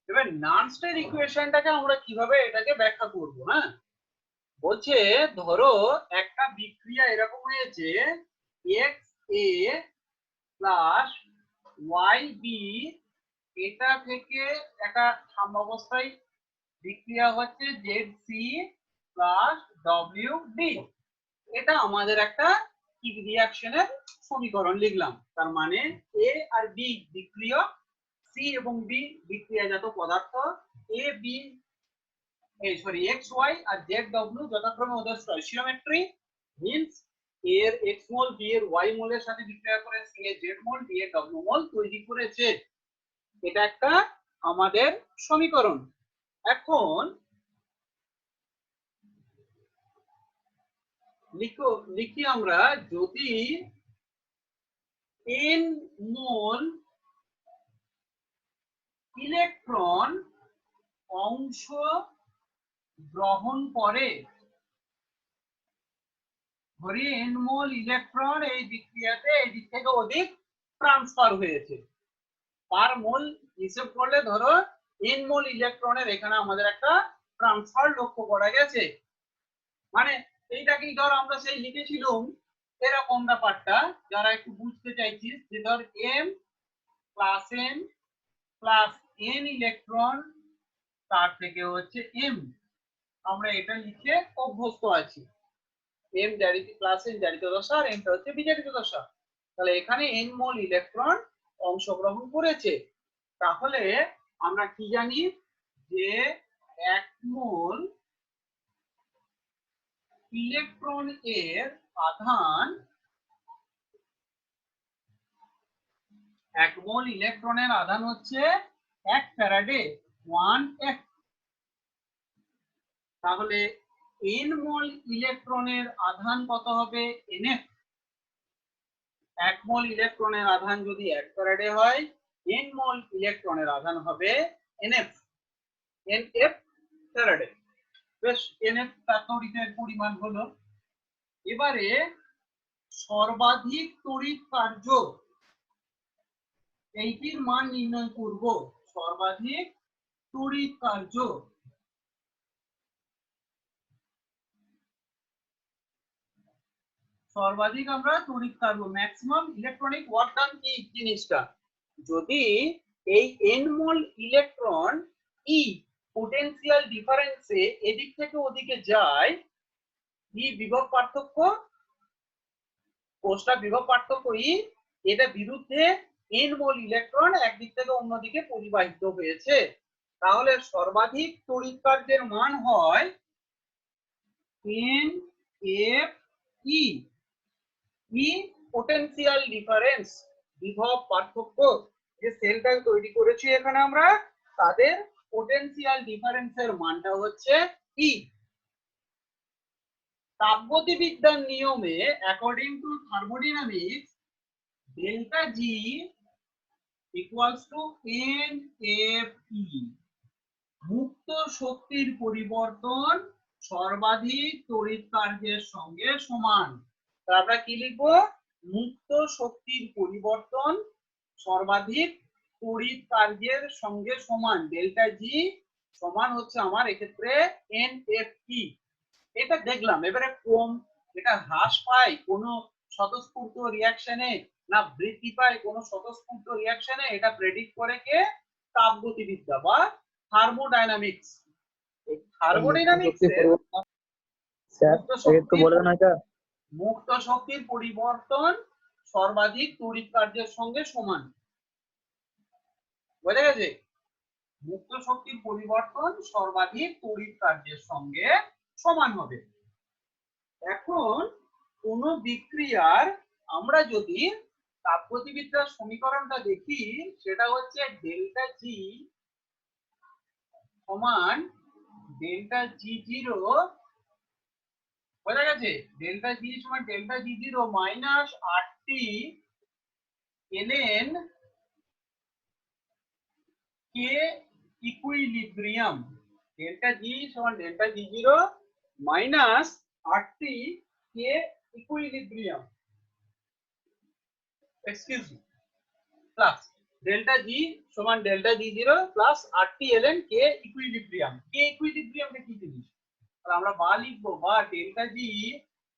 এবার নানস্টের ইকুয়েশনটাকে আমরা কিভাবে এটাকে ব্যাখ্যা করব? হ্যাঁ, বলছে ধরো একটা বিক্রিয়া এরকম হয়েছে X A plus Y B, এটা থেকে একটা সাম্যাবস্থায় বিক্রিয়া হচ্ছে Z C plus W D. এটা আমাদের একটা কি রিঅ্যাকশনের সমীকরণ লিখলাম। তার মানে এ আর বি বিক্রিয়ক, সি এবং বি বিক্রিয়াজাত পদার্থ, এ বি এক্স ওয়াই আর জেড ডব্লিউ যথাক্রমে ওদের স্টয়চিওমেট্রি মিন্স এর এক্স মোল বি এর ওয়াই মোলের সাথে বিক্রিয়া করে সি এর জেড মোল ডি এর ডব্লিউ মোল তৈরি করেছে। এটা একটা আমাদের সমীকরণ। এখন লিখি আমরা, যদি n মোল ইলেকট্রন অংশ গ্রহণ করে, ধরি n মোল ইলেকট্রন এই বিক্রিয়াতে এদিক থেকে ওদিক ট্রান্সফার হয়েছে, পার মোল হিসেব করলে ধরো n মোল ইলেকট্রনের এখানে আমাদের একটা ট্রান্সফার লক্ষ্য করা গেছে। মানে এইটাকেই ধর আমরা সেই লিখেছিলাম এরকম ব্যাপারটা, যারা একটু বুঝতে চাইছিস, যে ধর m plus n plus n electron, তার থেকে হচ্ছে m, আমরা এটা লিখে অভ্যস্ত আছি। m জারিত প্লাস n জারিত দশা আর m টা হচ্ছে বিজারিত দশা। তাহলে এখানে n মোল ইলেকট্রন অংশগ্রহণ করেছে। তাহলে আমরা কি জানি যে 1 মোল ইলেকট্রন এর আধান, 1 মোল ইলেকট্রনের আধান হচ্ছে 1 ফ্যারাডে 1f। তাহলে n মোল ইলেকট্রনের আধান কত হবে? nf। 1 মোল ইলেকট্রনের আধান যদি 1 ফ্যারাডে হয়, n মোল ইলেকট্রনের আধান হবে nf ফ্যারাডে। বেশ, nf তার তড়িতের পরিমাণ হলো। এবারে সর্বাধিক তড়িৎ কার্য এইটির মান নির্ণয় করব। সর্বাধিক তড়িৎ কার্য, সর্বাধিক আমরা তড়িৎ কার্য ম্যাক্সিমাম ইলেকট্রনিক ওয়ার্ক ডান কি জিনিসটা, যদি এই n মোল ইলেকট্রন ই পোটেনশিয়াল ডিফারেন্সে এদিক থেকে ওদিকে যায়, ই বিভব পার্থক্য, কোষটা বিভব পার্থক্য ই, এটা বিরুদ্ধে n মোল ইলেকট্রন একদিক থেকে অন্যদিকে পরিবাহিত হয়েছে, তাহলে সর্বাধিক তড়িৎ কার্যের মান হয় n f e। ই পোটেনশিয়াল ডিফারেন্স, বিভব পার্থক্য, যে সেলটা তৈরি করেছি এখানে আমরা, তাদের পোটেনশিয়াল ডিফারেন্সের মানটা হচ্ছে ই। তাপগতিবিদ্যার নিয়মে according to thermodynamics, delta G equals two N F ই, মুক্ত শক্তির পরিবর্তন সর্বাধিক তড়িৎ কার্যের সঙ্গে সমান। আমরা কি লিখবো? মুক্ত শক্তির পরিবর্তন সর্বাধিক তড়িৎ কার্যের সঙ্গে সমান, ডেল্টা জি সমান হচ্ছে আমার এক্ষেত্রে এন এফ ই। এটা দেখলাম। এবারে কম, এটা হ্রাস পায় কোন স্বতঃস্ফূর্ত রিঅ্যাকশনে না বৃদ্ধি পায় কোন স্বতঃস্ফূর্ত রিঅ্যাকশনে, এটা প্রেডিক্ট করে কে? তাপগতিবিদ্যা বা থার্মোডাইনামিক্স। এই থার্মোডাইনামিক্সে মুক্ত শক্তির পরিবর্তন সর্বাধিক তড়িৎ কার্যের সঙ্গে সমান। বুঝা গেছে? মুক্ত শক্তির পরিবর্তন সর্বাধিক তড়িৎ কার্যের সঙ্গে সমান হবে। এখন কোন বিক্রিয়ার আমরা যদি তাপগতিবিদ্যার সমীকরণটা দেখি, সেটা হচ্ছে ডেল্টা জি সমান ডেল্টা জি জিরো, বোঝা গেছে? ডেল্টা জি সমান delta G zero minus RT ln K equilibrium. Delta G সমান delta G zero minus RT K equilibrium, excuse me, plus delta G সমান delta G zero plus RT ln K equilibrium. K ইকুইলিব্রিয়ামটা কি জিনিস? তাহলে আমরা বা লিখবো বা ডেল্টা জি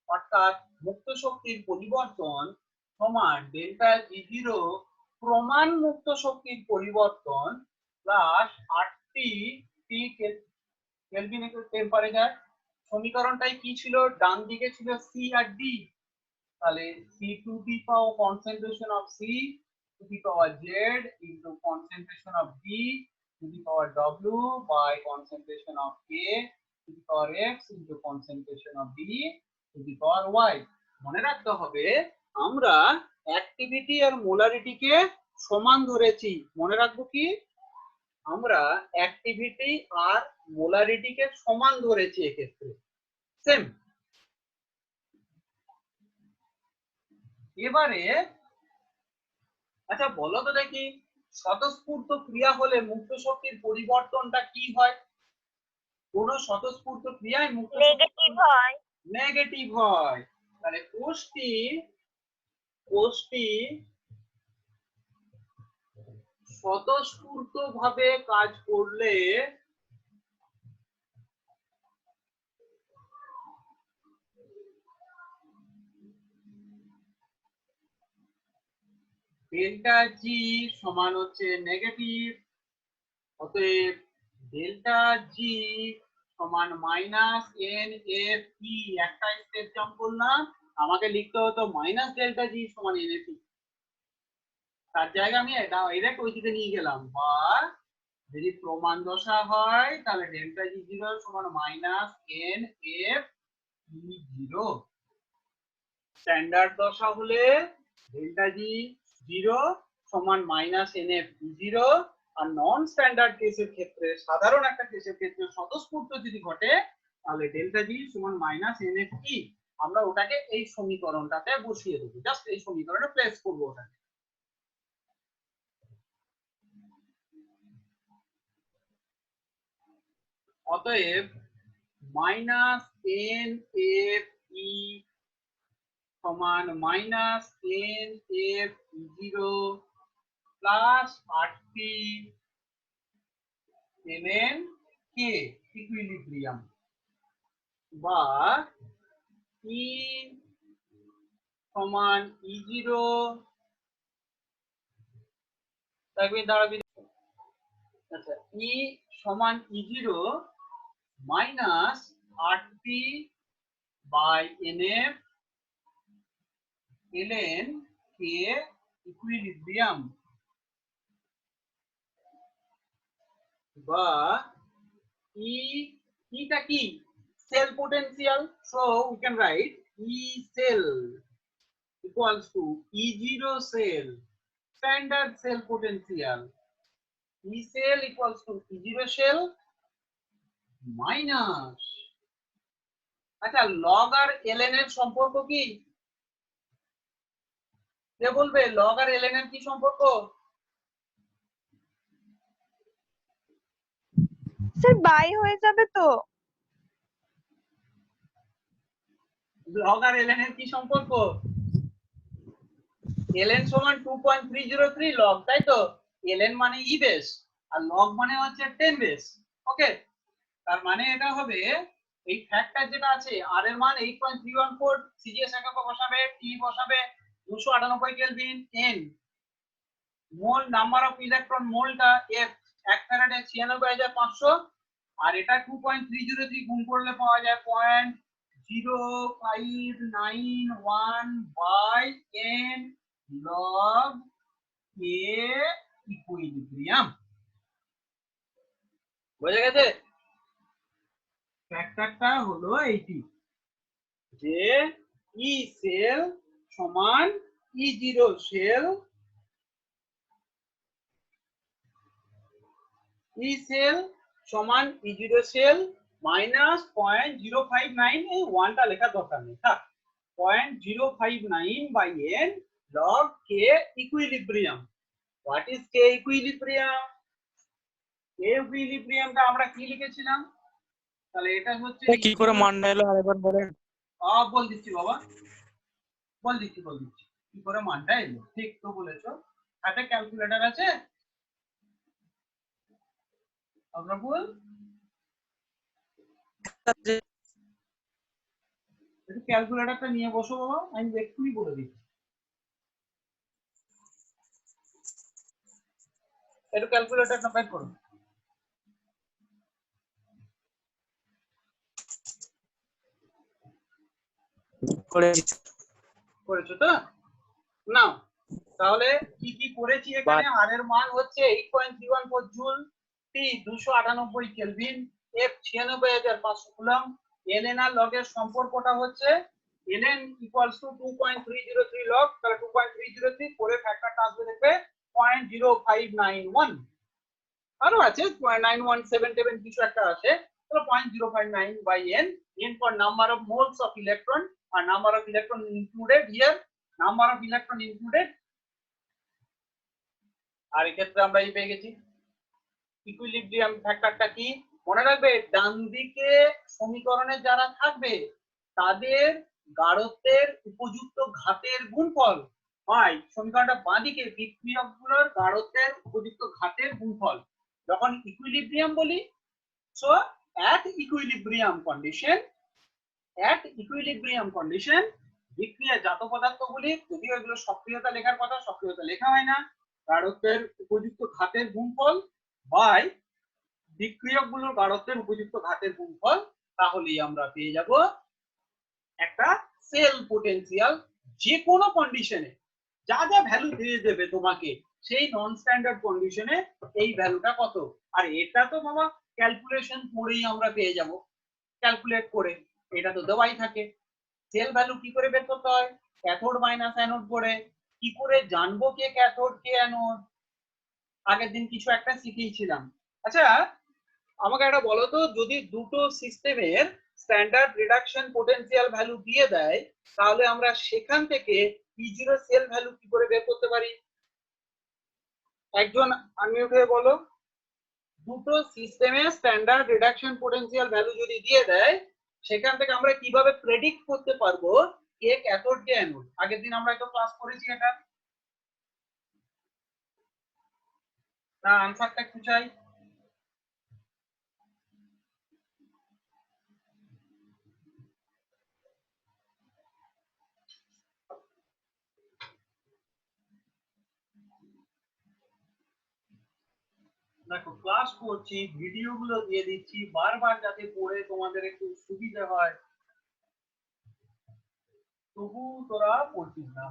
অর্থাৎ মুক্ত শক্তির পরিবর্তন সমান ডেল্টা জি জিরো প্রমাণ মুক্ত শক্তির পরিবর্তন plus RT T kelvin temperature. সমীকরণটাই কি ছিল? ডান দিকে ছিল সি আর ডি, তাহলে C to the power concentration of C to the power Z into concentration of D to the power W by concentration of K to the power X into concentration of D to the power Y. মনে রাখতে হবে আমরা activity আর মোলারিটিকে সমান ধরেছি। মনে রাখবো কি? আমরা অ্যাক্টিভিটি আর মোলারিটিকে সমান ধরেছি এক্ষেত্রে, সেম। এবারে আচ্ছা বলো তো দেখি, স্বতঃস্ফূর্ত ক্রিয়া হলে মুক্ত শক্তির পরিবর্তনটা কি হয়? কোন স্বতঃস্ফূর্ত ক্রিয়ায় মুক্ত নেগেটিভ হয়। নেগেটিভ হয়। তাহলে কোষটি স্বতঃস্ফূর্ত ভাবে কাজ করলে ডেল্টা জি সমান হচ্ছে নেগেটিভ, অতএব ডেল্টা জি সমান মাইনাস এন এফ ই। একটা স্টেপ জাম্প করলাম, আমাকে লিখতে হতো মাইনাস ডেল্টা জি সমান এন এফ ই, তার জায়গায় আমি এটা ডাইরেক্ট ওইদিকে নিয়ে গেলাম। বা যদি প্রমাণ দশা হয় তাহলে ডেল্টা জি জিরো সমান minus N F E zero. Standard দশা হলে ডেল্টা জি জিরো সমান minus N F E zero. আর নন স্ট্যান্ডার্ড কেসের ক্ষেত্রে, সাধারণ একটা কেসের ক্ষেত্রে স্বতঃস্ফূর্ত যদি ঘটে তাহলে ডেল্টা জি সমান মাইনাস এন এফ ই। আমরা ওটাকে এই সমীকরণটাতে বসিয়ে দেবো, জাস্ট এই সমীকরণে প্লেস করবো ওটাকে। অতএব মাইনাস এন এফ ই সমান minus N F zero plus RT ln K equilibrium. বা ই সমান ই জিরো দাঁড়াবি। আচ্ছা, ই সমান E zero minus RT by NF ln K equilibrium. বা ইটা কি? Cell potential. So we can write E cell equals to E0 cell standard cell potential. E cell equals to E0 cell minus, আচ্ছা log আর ln এর সম্পর্ক কি? কে বলবে log আর ln এর কি সম্পর্ক? স্যার বাই হয়ে যাবে তো। লগ আর ln এর কি সম্পর্ক? ln সমান 2.303 লগ, তাই তো? ln মানে ই বেস আর লগ মানে হচ্ছে 10 বেস। ওকে, তার মানে এটা হবে এই ফ্যাক্টর যেটা আছে আর এর মান 8.314, সিজিএস একক বসাবে, টি বসাবে 298 kelvin, n mole number of electron মোলটা এফ 1 ফ্যারাডে 96500, আর এটা 2.303 গুণ করলে পাওয়া যায় 0.0591 by n log K equilibrium. বোঝা গেছে? ফ্যাক্টরটা হলো এইটি যে ই সেল সমান E zero cell, E cell সমান ই জিরো সেল মাইনাস 0.059, এই ওয়ানটা লেখার দরকার নেই, থাক 0.059 by n log K equilibrium. What is K equilibrium? K ইকুইলিব্রিয়ামটা আমরা কি লিখেছিলাম? তাহলে এটা হচ্ছে কি করে মানটা এলো আরেকবার বলেন। বল দিচ্ছি বাবা, বল দিচ্ছি কি করে মানটা এলো। ঠিক তো বলেছো, হাতে ক্যালকুলেটর আছে আবরাবুল? একটু ক্যালকুলেটরটা নিয়ে বসো বাবা, আমি এক্ষুনি বলে দিচ্ছি। একটু ক্যালকুলেটরটা বের করো। করেছো তো? নাও তাহলে কি কি করেছি এখানে। আর এর মান হচ্ছে 8.314 জুল, টি 298 কেলভিন, এফ 96,500 কুলম্ব। এলএন আর লগ এর সম্পর্কটা হচ্ছে ln ইকুয়ালস টু 2.303 লগ, তাহলে 2.303 করে ফ্যাক্টরটা আসবে দেখবে 0.0591। আরো আছে 0.9177 কিছু একটা আছে, তাহলে 0.059 by n, n for number of moles of electron or number of electron included here, number of electron included। আর এই ক্ষেত্রে আমরা এই পেয়ে গেছি ইকুইলিব্রিয়াম ফ্যাক্টরটা কি মনে রাখবে, ডান দিকে সমীকরণে যারা থাকবে তাদের গাঢ়ত্বের উপযুক্ত ঘাতের গুণফল হয় সমীকরণটা বাঁ দিকে বিক্রিয়কগুলোর গাঢ়ত্বের উপযুক্ত ঘাতের গুণফল। যখন ইকুইলিব্রিয়াম বলি, সো at equilibrium condition বিক্রিয়া জাত পদার্থগুলি, যদিও এগুলো সক্রিয়তা লেখার কথা, সক্রিয়তা লেখা হয় না, গাঢ়ত্বের উপযুক্ত ঘাতের গুণফল বাই বিক্রিয়কগুলোর গাঢ়ত্বের উপযুক্ত ঘাতের গুণফল, তাহলেই আমরা পেয়ে যাব একটা সেল পোটেনশিয়াল। যে কোনো কন্ডিশনে যা যা ভ্যালু দিয়ে দেবে তোমাকে, সেই নন স্ট্যান্ডার্ড কন্ডিশনে এই ভ্যালুটা কত। আর এটা তো বাবা ক্যালকুলেশন করেই আমরা পেয়ে যাব, ক্যালকুলেট করে, এটা তো দেওয়াই থাকে। সেল ভ্যালু কি করে বের করতে হয়, ক্যাথোড মাইনাস অ্যানোড করে। কি করে জানবো কে ক্যাথোড কে অ্যানোড, আগের দিন কিছু একটা শিখিয়েছিলাম। আচ্ছা আমাকে একটা বলো তো, যদি দুটো সিস্টেমের স্ট্যান্ডার্ড রিডাকশন পোটেনশিয়াল ভ্যালু দিয়ে দেয়, তাহলে আমরা সেখান থেকে E0 সেল ভ্যালু কি করে বের করতে পারি? একজন আনমিউট হয়ে বলো। দুটো সিস্টেমে স্ট্যান্ডার্ড রিডাকশন পোটেনশিয়াল ভ্যালু যদি দিয়ে দেয়, সেখান থেকে আমরা কিভাবে প্রেডিক্ট করতে পারবো কে ক্যাথোড কে অ্যানোড? আগের দিন আমরা একটা ক্লাস করেছি এটা, না আনসারটা একটু চাই। দেখো ক্লাস করছি, ভিডিও গুলো দিয়ে দিচ্ছি বারবার, যাতে পড়ে তোমাদের একটু সুবিধা হয়, তবু তোরা পড়ছিস না।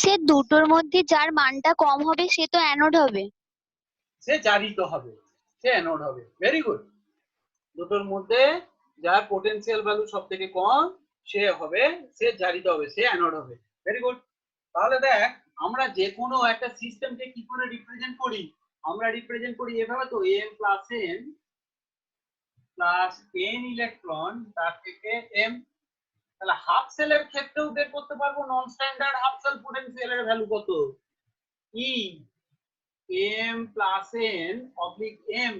সে দুটোর মধ্যে যার মানটা কম হবে সে তো অ্যানোড হবে। সে জারিত হবে, সে অ্যানোড হবে। Very good. দুটোর মধ্যে যার পোটেনশিয়াল ভ্যালু সব থেকে কম সে হবে, সে জারিত হবে, সে অ্যানোড হবে। Very good. তাহলে দেখ আমরা যে কোনো একটা সিস্টেমকে কি করে রিপ্রেজেন্ট করি, আমরা রিপ্রেজেন্ট করি এভাবে তো, m প্লাস n ইলেকট্রন তার থেকে m। তাহলে হাফ সেলের ক্ষেত্রেও বের করতে পারবো নন স্ট্যান্ডার্ড হাফ সেল পোটেনশিয়ালের ভ্যালু কত, e m plus n oblique m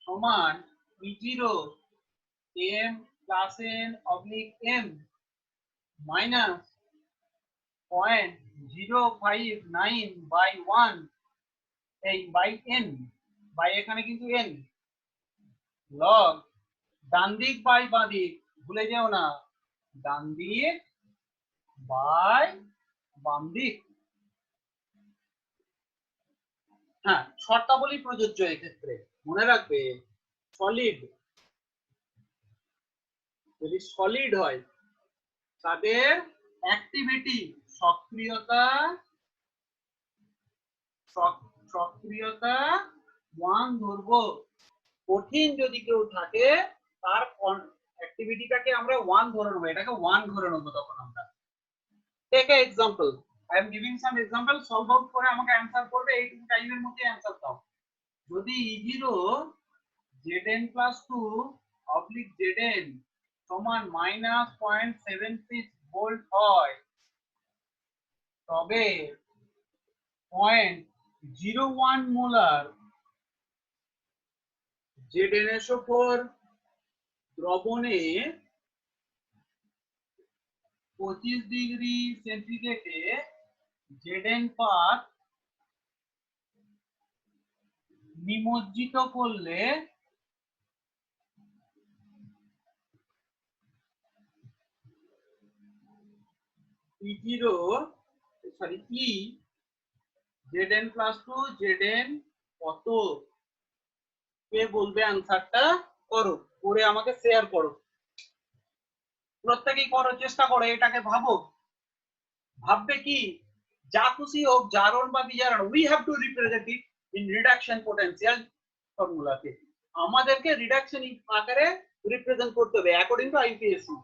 সমান E0 m plus n oblique m minus 0.059 by 1, এই বাই n, বাই এখানে কিন্তু n, লগ ডান দিক বাই বাঁ দিক, ভুলে যেও না, ডান দিক বাই বাম দিক। হ্যাঁ শর্তাবলী প্রযোজ্য এক্ষেত্রে, মনে রাখবে সলিড, যদি সলিড হয় তাদের অ্যাক্টিভিটি সক্রিয়তা 1 ধরবো। কঠিন যদি কেউ থাকে তার অ্যাক্টিভিটিটাকে আমরা 1 ধরে নেবো, এটাকে 1 ধরে নেবো। তখন আমরা take a example, I am giving some example, solve out করে আমাকে অ্যানসার করবে, এইটুকু টাইমের মধ্যে অ্যানসার দাও। যদি E0 Zn+2 অবলিক Zn সমান -0.76 ভোল্ট হয়, তবে 0.01 মোলার ZnSO4 দ্রবণে 25 ডিগ্রি সেন্টিগ্রেডে জেডেন পাথ নিমজ্জিত করলে E0 sorry E Zn plus 2 Zn কত কে বলবে আনসারটা করো, করে আমাকে শেয়ার করো। প্রত্যেকেই করো, চেষ্টা করো, এটাকে ভাবো। ভাববে কি যা খুশি হোক জারণ বা বিজারণ, we have to represent it in reduction potential ফর্মুলাতে। আমাদেরকে রিডাকশন আকারে রিপ্রেজেন্ট করতে হবে অ্যাকর্ডিং টু আইপিএসসি।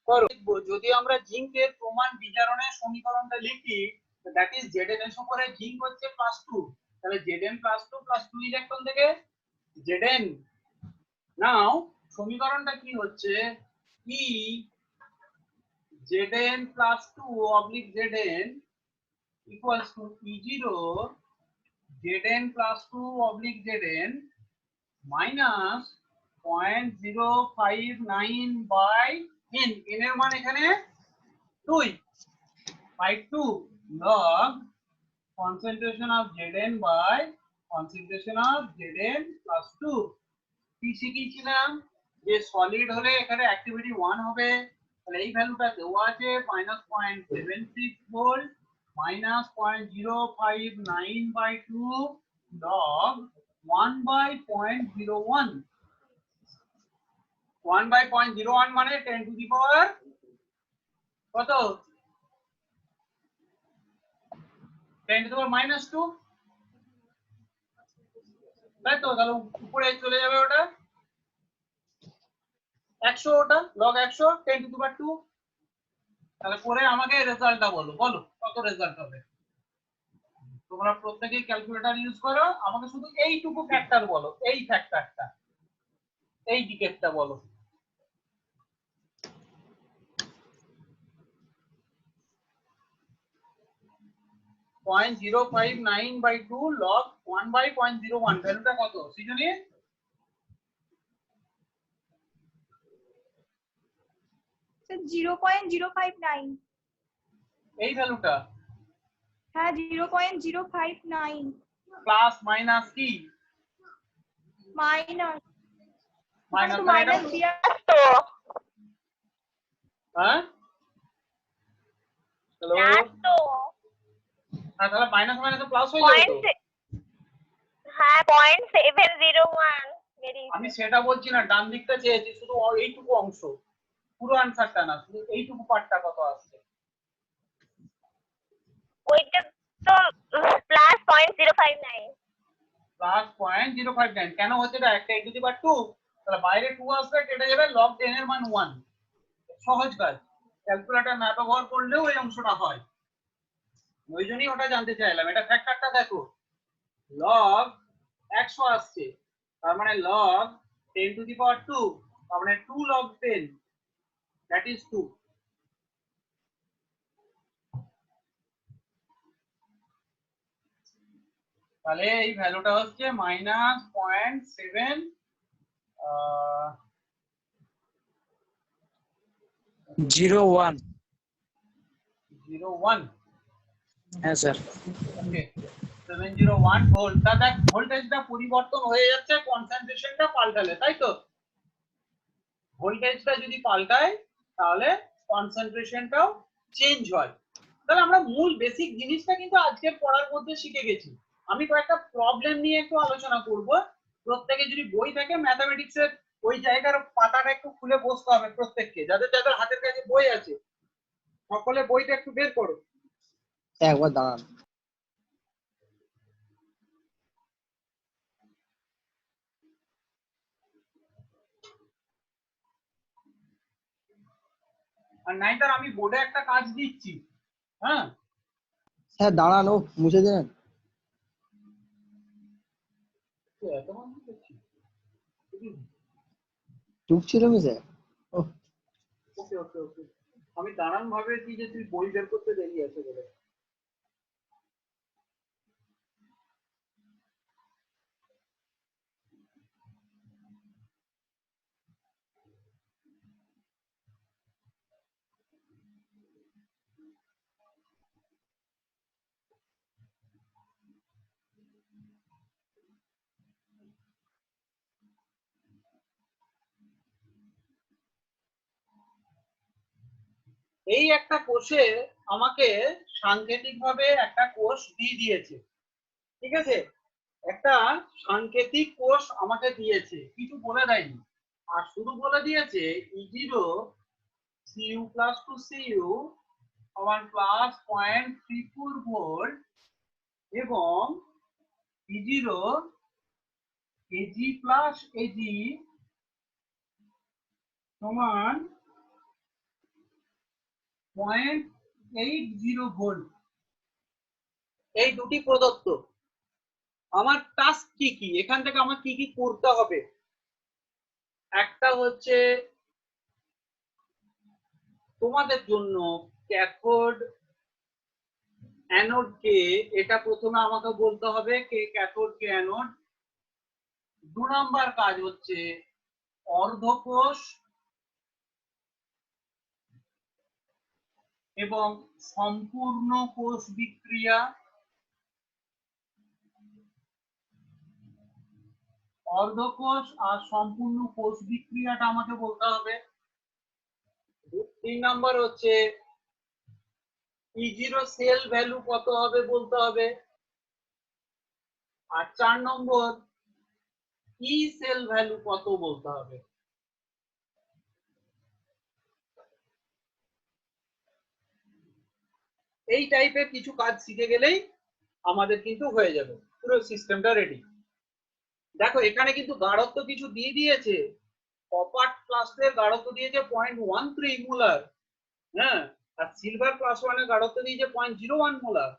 করো। যদি আমরা জিঙ্কের প্রমাণ বিজারণের সমীকরণটা লিখি, দ্যাট ইজ Zn উপরে জিঙ্ক হচ্ছে +2, তাহলে Zn +2 +2 ইলেকট্রন থেকে Zn। নাও সমীকরণটা কি হচ্ছে, E Zn +2 oblique Zn equals to E0 Zn +2 oblique Zn minus 0.059 by n, n এর মান এখানে 2 by 2 log concentration of Zn by concentration of Zn +2। কি শিখেছিলাম যে সলিড হলে এখানে অ্যাক্টিভিটি 1 হবে, তাহলে এই ভ্যালুটা দেওয়া আছে -0.76 volt -0.059 by 2 log 1 by 0.01। 1 by 0.01 মানে 10 to the power কত, 10 to the power -2, তাই তো? তাহলে উপরে চলে যাবে ওটা 100, ওটা log 100 10 to the power 2। তাহলে পরে আমাকে রেজাল্টটা বলো, বলো কত রেজাল্ট হবে। তোমরা প্রত্যেকেই ক্যালকুলেটর ইউজ করো, আমাকে শুধু এইটুকু ফ্যাক্টর বলো, এই ফ্যাক্টরটা এই দিকেরটা বলো। .059/2 log 1/0.01 ভ্যালুটা কত সৃজনী? স্যার 0.059। এই ভ্যালুটা হ্যাঁ 0.059 প্লাস মাইনাস কি মাইনাস মাইনাস তো মানে এটা মাইনাস দিয়া তো হ্যাঁ হ্যালো না তো হ্যাঁ, তাহলে মাইনাস মাইনাস প্লাস হয়ে যাবে তো। হ্যাঁ 0.701 ভেরি। আমি সেটা বলছি না, ডান দিকটা চেয়েছি, শুধু এইটুকু অংশ, পুরো আনসারটা না, শুধু এইটুকু পার্টটা কত আসছে। ওইটা তো প্লাস 0.059 প্লাস 0.059 কেন হচ্ছে এটা একটা e টু দি পাওয়ার 2, তাহলে বাইরে 2 আসবে, কেটে যাবে, log 10 এর মান 1। সহজ কাজ, ক্যালকুলেটর না ব্যবহার করলেও এই অংশটা হয়, ওই জন্যই ওটা জানতে চাইলাম। এটা ফ্যাক্টরটা দেখো, log 100 আসছে, তার মানে log 10 টু দি পাওয়ার 2, তার মানে 2 log 10 দ্যাট ইজ 2। তাহলে এই ভ্যালুটা হচ্ছে -0.7 01। 01। হ্যাঁ স্যার। ওকে 701 ভোল্ট। তা দেখ ভোল্টেজটা পরিবর্তন হয়ে যাচ্ছে কনসেন্ট্রেশনটা পাল্টালে, তাই তো? ভোল্টেজটা যদি পাল্টায় তাহলে কনসেন্ট্রেশনটাও চেঞ্জ হয়। তাহলে আমরা মূল বেসিক জিনিসটা কিন্তু আজকের পড়ার মধ্যে শিখে গেছি। আমি কয়েকটা প্রবলেম নিয়ে একটু আলোচনা করব। প্রত্যেকে যদি বই থাকে ম্যাথমেটিক্সের ওই জায়গার পাতাটা একটু খুলে বসতে হবে প্রত্যেককে, যাদের যাদের হাতের কাছে বই আছে সকলে বইটা একটু বের করো। একবার দাঁড়ান। আর নাইটার আমি বোর্ডে একটা কাজ দিচ্ছি, হ্যাঁ স্যার দাঁড়ান, ও মুছে দেন। চুপ ছিল মি স্যার। ওকে ওকে ওকে, আমি দাঁড়ান ভাবে কি যে তুই বই বের করতে দেরি আছে বলে। এই একটা কোষে আমাকে সাংকেতিক ভাবে একটা কোষ দিয়ে দিয়েছে, ঠিক আছে? একটা সাংকেতিক কোষ আমাকে দিয়েছে, কিছু বলে দেয়নি, আর শুধু বলে দিয়েছে E0 Cu plus to Cu সমান প্লাস 0.34 ভোল্ট এবং E0 Ag plus Ag সমান 0.80 ভোল্ট। এই দুটি প্রদত্ত। আমার টাস্ক কি কি, এখান থেকে আমার কি কি করতে হবে? একটা হচ্ছে তোমাদের জন্য ক্যাথোড অ্যানোড কে, এটা প্রথমে আমাকে বলতে হবে কে ক্যাথোড কে অ্যানোড। 2 নাম্বার কাজ হচ্ছে অর্ধকোষ এবং সম্পূর্ণ কোষ বিক্রিয়া, অর্ধকোষ আর সম্পূর্ণ কোষ বিক্রিয়াটা আমাকে বলতে হবে। 3 নাম্বার হচ্ছে E0 সেল ভ্যালু কত হবে বলতে হবে। আর 4 নম্বর ই সেল ভ্যালু কত বলতে হবে। এই টাইপের কিছু কাজ শিখে গেলেই আমাদের কিন্তু হয়ে যাবে, পুরো সিস্টেমটা রেডি। দেখো এখানে কিন্তু গাঢ়ত্ব কিছু দিয়ে দিয়েছে, কপার প্লাসের গাঢ়ত্ব দিয়েছে 0.13 মোলার, হ্যাঁ, আর সিলভার প্লাস 1 এর গাঢ়ত্ব দিয়েছে 0.01 মোলার।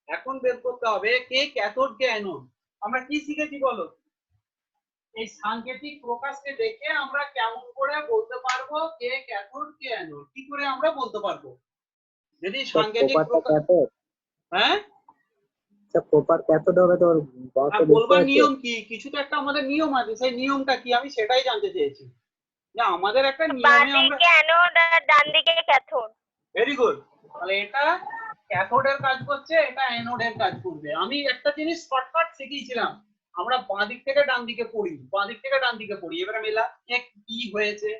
এখন বের করতে হবে কে ক্যাথোড কে অ্যানোড। আমরা কি শিখেছি বলো? এই সাংকেতিক প্রকাশকে দেখে আমরা কেমন করে বলতে পারবো কে ক্যাথোড কে অ্যানোড, কি করে আমরা বলতে পারবো? যদি সাংকেতিক প্রকাশ, হ্যাঁ কপার ক্যাথোড হবে তো বলবার নিয়ম কি, কিছু তো একটা আমাদের নিয়ম আছে, সেই নিয়মটা কি আমি সেটাই জানতে চেয়েছি। যে আমাদের একটা নিয়মে আমরা, বাঁদিকে অ্যানোড আর ডান দিকে ক্যাথোড। ভেরি গুড, তাহলে এটা ক্যাথোডের কাজ করছে, এটা অ্যানোডের কাজ করবে। আমি একটা জিনিস শর্টকাট শিখিয়েছিলাম, আমরা বাঁ দিক থেকে ডান দিকে পড়ি, বাঁ দিক থেকে ডান দিকে পড়ি। এবারে মেলা কি হয়েছে,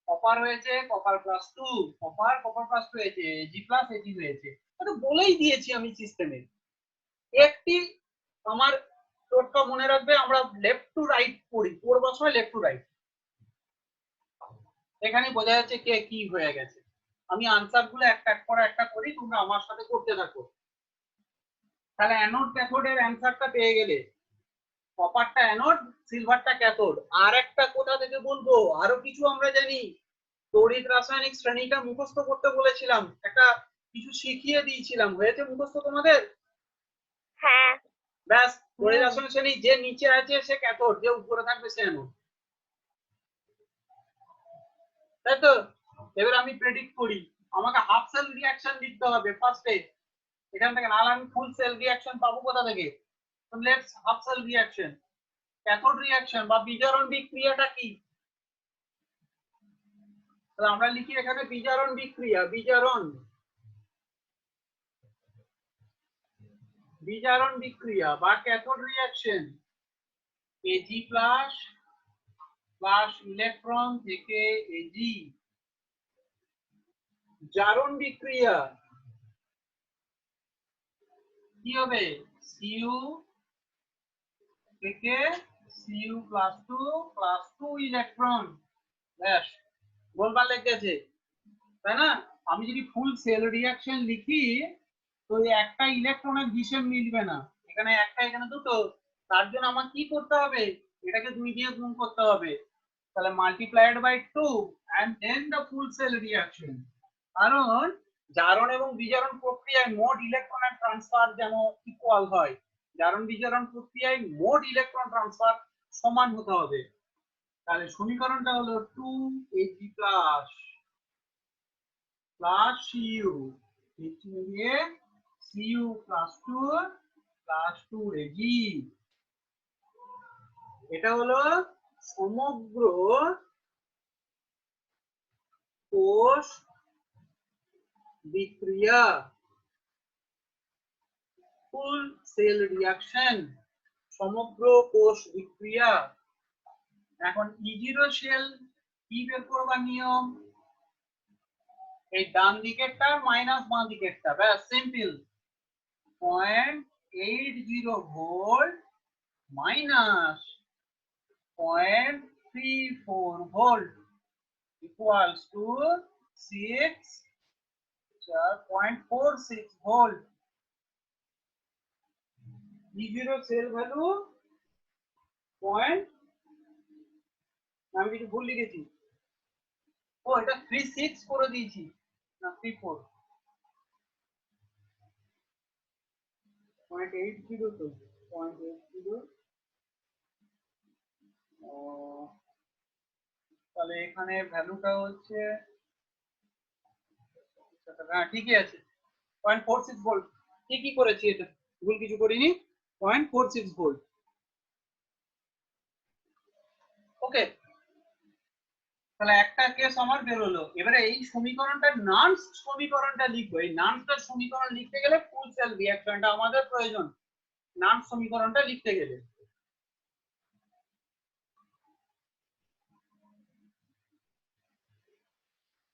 কপার হয়েছে কপার প্লাস 2, কপার প্লাস 2 হয়েছে, জি প্লাস এজি হয়েছে, এটা বলেই দিয়েছি আমি সিস্টেমে। একটি আমার টোটকা মনে রাখবে, আমরা লেফট টু রাইট পড়ি, পড়বার সময় লেফট টু রাইট, এখানে বোঝা যাচ্ছে কে কি হয়ে গেছে। আমি আনসার গুলো একটা পর একটা করি, তোমরা আমার সাথে করতে থাকো। তাহলে অ্যানোড ক্যাথোডের অ্যান্সারটা পেয়ে গেলে, কপারটা অ্যানোড, সিলভারটা ক্যাথোড। আর একটা কোথা থেকে বলবো, আরো কিছু আমরা জানি, তড়িৎ রাসায়নিক শ্রেণীটা মুখস্থ করতে বলেছিলাম, একটা কিছু শিখিয়ে দিয়েছিলাম, হয়েছে মুখস্থ তোমাদের? হ্যাঁ, ব্যাস, তড়িৎ রাসায়নিক শ্রেণী যে নিচে আছে সে ক্যাথোড, যে উপরে থাকবে সে অ্যানোড, তাই তো? এবার আমি প্রেডিক্ট করি, আমাকে হাফ সেল রিঅ্যাকশন লিখতে হবে ফার্স্টে, এখান থেকে, নাহলে আমি ফুল সেল রিঅ্যাকশন পাবো কোথা থেকে? Let's half cell reaction, cathode reaction বা বিজারণ বিক্রিয়াটা কি? তাহলে আমরা লিখি এখানে বিজারণ বিক্রিয়া, বিজারণ বিক্রিয়া বা cathode reaction, Ag plus electron থেকে Ag। জারণ বিক্রিয়া কি হবে? Cu থেকে Cu প্লাস 2 ইলেকট্রন, ব্যাস বলবার লেগেছে, তাই না? আমি যদি ফুল সেল রিঅ্যাকশন লিখি তো একটা ইলেকট্রনের হিসেব মিলবে না, এখানে একটা এখানে দুটো, তার জন্য আমার কি করতে হবে, এটাকে 2 দিয়ে গুণ করতে হবে, তাহলে multiplied by 2 and then the full cell reaction. কারণ জারণ এবং বিজারণ প্রক্রিয়ায় মোট ইলেকট্রনের ট্রান্সফার যেন ইকুয়াল হয়, জারণ বিজারণ প্রক্রিয়ায় মোট ইলেকট্রন ট্রান্সফার সমান হতে হবে। তাহলে সমীকরণটা হলো 2Ag প্লাস Cu, দিয়ে Cu প্লাস 2 Ag, এটা হলো সমগ্র কোষ বিক্রিয়া, ফুল সেল রিঅ্যাকশন, সমগ্র কোষ বিক্রিয়া। এখন E0 সেল কি বের করবার নিয়ম? এই ডান দিকেরটা মাইনাস বাঁ দিকেরটা, ব্যাস simple. 0.80 volt minus 0.34 volt equals to 0.46 volt. E0 sale value point, আমি কিছু ভুল লিখেছি, ও এটা 36 করে দিয়েছি না 34, 0.80 তো 0.80। তাহলে এখানে ভ্যালুটা হচ্ছে, হ্যাঁ ঠিকই আছে 0.46 ভোল্ট। ঠিকই করেছি, এটা ভুল কিছু করিনি, 0.46 ভোল্ট। ওকে, তাহলে একটা কেস আমার বেরোলো। এবারে এই সমীকরণটা নান্স সমীকরণটা লিখবো। এই নান্সটার সমীকরণ লিখতে গেলে ফুল সেল রিঅ্যাকশনটা আমাদের প্রয়োজন নান্স সমীকরণটা লিখতে গেলে।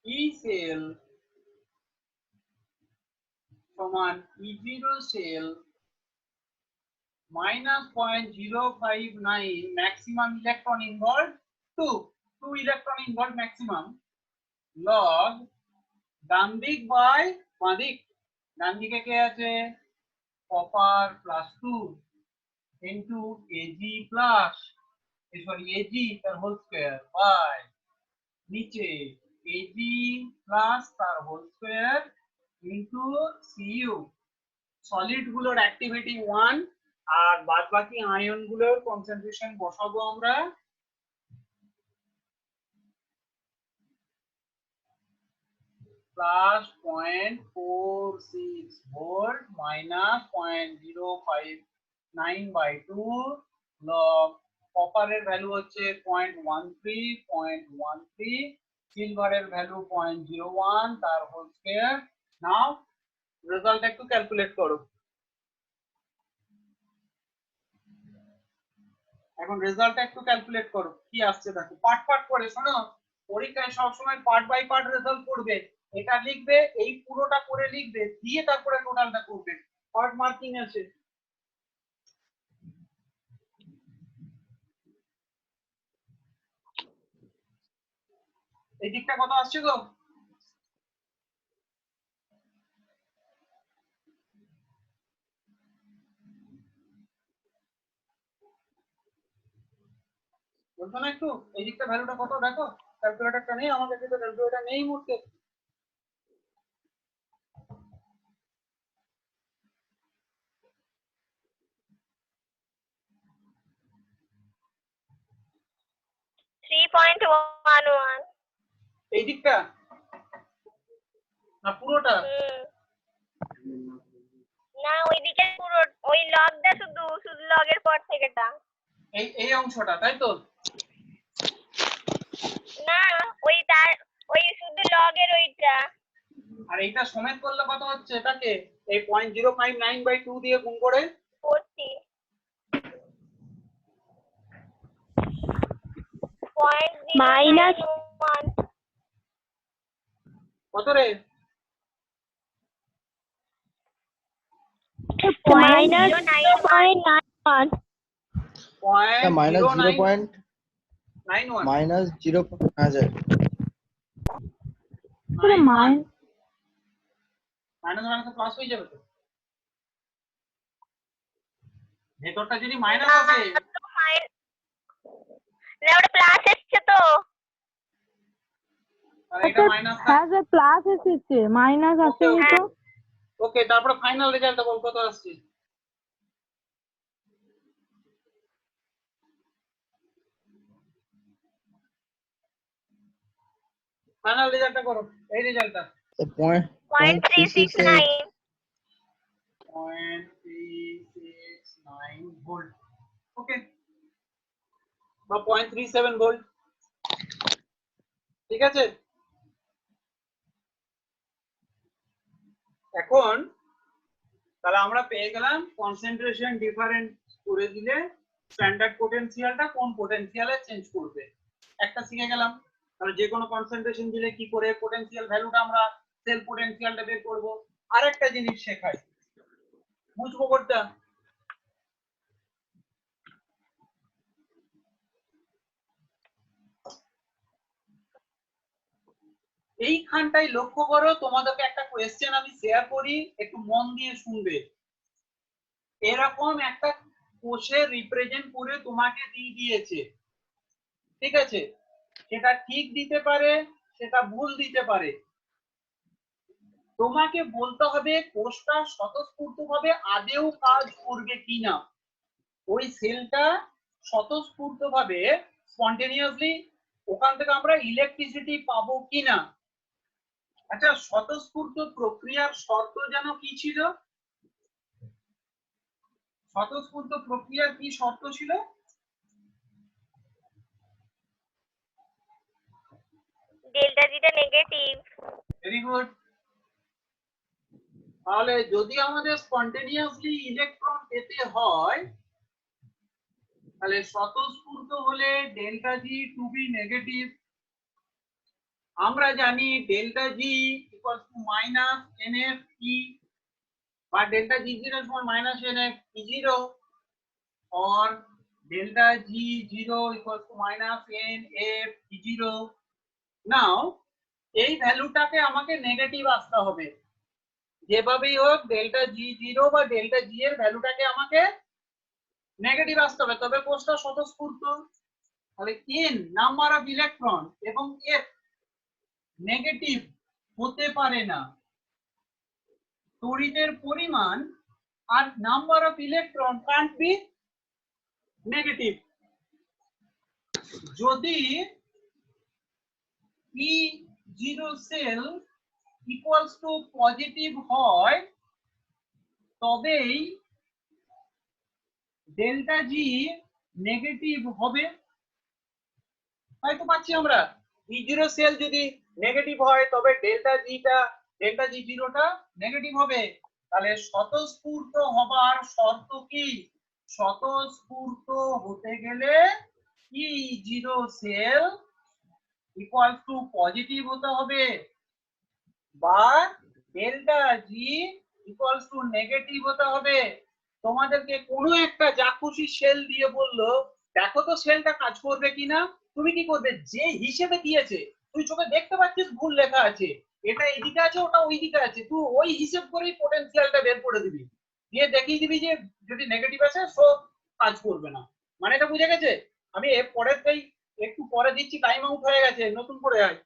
ই সেল সমান E0 sell minus 0.059 maximum electron involved 2 electron involved maximum log ডান দিক বাই বাঁ দিক। ডান দিকে কে আছে? Copper plus 2 into Ag plus sorry Ag তার হোল স্কয়ার বাই নিচে Ag প্লাস তার whole square into Cu। Solid গুলোর অ্যাক্টিভিটি 1 আর বাদ বাকি আয়ন গুলোর কনসেন্ট্রেশন বসাবো আমরা। প্লাস 0.46 ভোল্ট মাইনাস 0.059/2 লগ কপারের ভ্যালু হচ্ছে 0.13 সিলভারের ভ্যালু 0.01 তার হোল স্কয়ার। নাও রেজাল্ট একটু ক্যালকুলেট করো। এখন রেজাল্টটা একটু ক্যালকুলেট করো কি আসছে দেখো, পার্ট পার্ট করে শোনো। পরীক্ষায় সবসময় পার্ট বাই পার্ট রেজাল্ট করবে, এটা লিখবে, এই পুরোটা করে লিখবে, দিয়ে তারপরে টোটালটা করবে। পার্ট মার্কিং আছে। এই দিকটা কত আসছে গো? বলছো না একটু এই দিকটা ভ্যালুটা কত দেখো। ক্যালকুলেটরটা নেই আমার কাছে, তো ক্যালকুলেটর নেই মুহূর্তে। এই দিকটা না পুরোটা? না ওইদিকে পুরো ওই লগটা শুধু শুধু লগের পর থেকেটা। এই এই অংশটা তাই তো? না ওই তার ওই শুধু লগের ওইটা। আর এইটা সমেত করলে কত হচ্ছে এটাকে? এই 0.059/2 দিয়ে গুণ করে 40 মাইনাস কত রে? মাইনাস 0.91 মাইনাস 0.91 মাইনাস 0 হাজার মাইনাস মাইনাস প্লাস হয়ে যাবে তো। ভেতরটা যদি মাইনাস আসে, না ওটা প্লাস এসছে তো। তাহলে এটা মাইনাস। হ্যাঁ স্যার প্লাস এসেছে, মাইনাস আসেনি তো। ওকে, তারপরে ফাইনাল রেজাল্টটা বল কত আসছে। ফাইনাল রেজাল্টটা করো, এই রেজাল্টটা 0.369 0.369 ভোল্ট। ওকে, বা 0.37 ভোল্ট। ঠিক আছে, এখন তাহলে আমরা পেয়ে গেলাম কনসেন্ট্রেশন ডিফারেন্স করে দিলে স্ট্যান্ডার্ড পোটেনশিয়ালটা কোন পোটেনশিয়ালে চেঞ্জ করবে একটা শিখে গেলাম। তাহলে যে কোনো কনসেন্ট্রেশন দিলে কি করে পোটেনশিয়াল ভ্যালুটা আমরা সেল পোটেনশিয়ালটা বের করব। আরেকটা জিনিস শেখাই, বুঝবো কোনটা? এইখানটাই লক্ষ্য করো, তোমাদেরকে একটা কোয়েশ্চেন আমি শেয়ার করি, একটু মন দিয়ে শুনবে। এরকম একটা কোষের রিপ্রেজেন্ট করে তোমাকে দিয়ে দিয়েছে, ঠিক আছে? সেটা ঠিক দিতে পারে, সেটা ভুল দিতে পারে। তোমাকে বলতে হবে কোষটা স্বতঃস্ফূর্তভাবে আদেও কাজ করবে কিনা, ওই সেলটা স্বতঃস্ফূর্তভাবে স্পন্টেনিয়াসলি ওখান থেকে আমরা ইলেকট্রিসিটি পাবো কিনা। আচ্ছা, স্বতঃস্ফূর্ত প্রক্রিয়ার শর্ত যেন কি ছিল? স্বতঃস্ফূর্ত প্রক্রিয়ার কি শর্ত ছিল? ডেল্টা জিটা নেগেটিভ। Very good. তাহলে যদি আমাদের স্পন্টেনিয়াসলি ইলেকট্রন পেতে হয়, তাহলে স্বতঃস্ফূর্ত হলে delta G to be negative. আমরা জানি delta G equals to minus n F E, বা ডেল্টা জি জিরো সমান minus n F E zero, or delta G zero equals to minus NF E zero. Now এই ভ্যালুটাকে আমাকে নেগেটিভ আসতে হবে, যেভাবেই হোক ডেল্টা জি জিরো বা ডেল্টা জি এর ভ্যালুটাকে আমাকে নেগেটিভ আসতে হবে, তবে কোষটা স্বতঃস্ফূর্ত। তাহলে n নাম্বার অফ ইলেকট্রন এবং f নেগেটিভ হতে পারে না। তড়িতের পরিমাণ আর number of electron can't be negative. যদি E0 sell equals to positive হয়, তবেই ডেল্টা জি নেগেটিভ হবে। তাই তো পাচ্ছি আমরা, E0 সেল যদি নেগেটিভ হয় তবে ডেল্টা জি জিরোটা নেগেটিভ হবে। তাহলে স্বতঃস্ফূর্ত হবার শর্ত কি? স্বতঃস্ফূর্ত হতে গেলে E0 sell equal to positive হতে হবে, বা delta G equal to negative হতে হবে। তোমাদেরকে কোনো একটা যা খুশি সেল দিয়ে বললো দেখো তো সেলটা কাজ করবে কিনা, তুমি কি করবে? যে হিসেবে দিয়েছে তুই চোখে দেখতে পাচ্ছিস ভুল লেখা আছে, এটা এইদিকে আছে ওটা ওইদিকে আছে, তুই ওই হিসেব করেই পোটেনশিয়ালটা বের করে দিবি, দিয়ে দেখিয়ে দিবি যে যদি নেগেটিভ আছে সো কাজ করবে না। মানে এটা বুঝে গেছে? আমি এর পরেরটাই একটু পরে দিচ্ছি, টাইম আউট হয়ে গেছে, নতুন করে আয়।